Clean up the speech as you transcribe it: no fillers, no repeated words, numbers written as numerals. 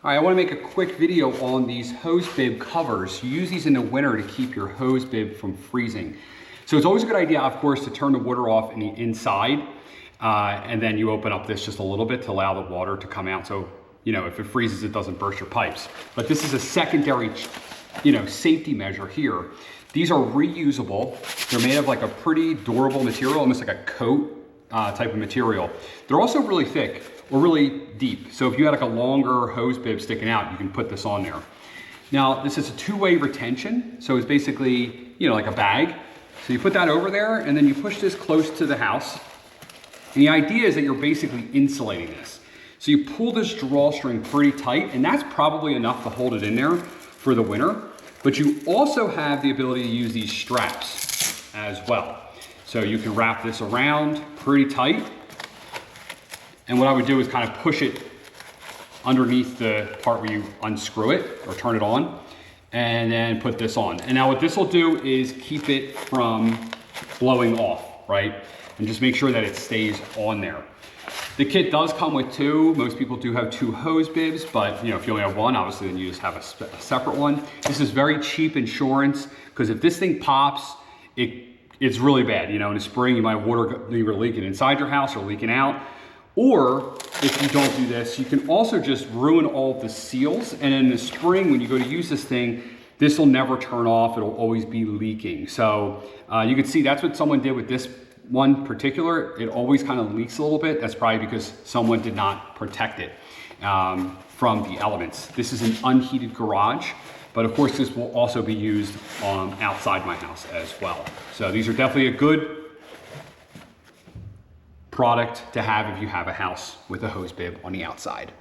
All right, I want to make a quick video on these hose bib covers. You use these in the winter to keep your hose bib from freezing. So it's always a good idea, of course, to turn the water off in the inside, and then you open up this just a little bit to allow the water to come out. So, you know, if it freezes, it doesn't burst your pipes. But this is a secondary, safety measure here. These are reusable. They're made of like a pretty durable material, almost like a coat type of material. They're also really thick or really deep. So if you had like a longer hose bib sticking out, you can put this on there. Now, this is a two-way retention. So it's basically, like a bag. So you put that over there and then you push this close to the house. And the idea is that you're basically insulating this. So you pull this drawstring pretty tight, and that's probably enough to hold it in there for the winter. But you also have the ability to use these straps as well. So you can wrap this around pretty tight. And what I would do is kind of push it underneath the part where you unscrew it or turn it on, and then put this on. And now what this will do is keep it from blowing off, right? And just make sure that it stays on there. The kit does come with two. Most people do have two hose bibs, but if you only have one, obviously then you just have a separate one. This is very cheap insurance, because if this thing pops, it's really bad. In the spring, you might have water either leaking inside your house or leaking out. Or if you don't do this, you can also just ruin all of the seals. And in the spring, when you go to use this thing, this will never turn off. It'll always be leaking. So you can see that's what someone did with this one particular. It always kind of leaks a little bit. That's probably because someone did not protect it from the elements. This is an unheated garage, but of course this will also be used outside my house as well. So these are definitely a good product to have if you have a house with a hose bib on the outside.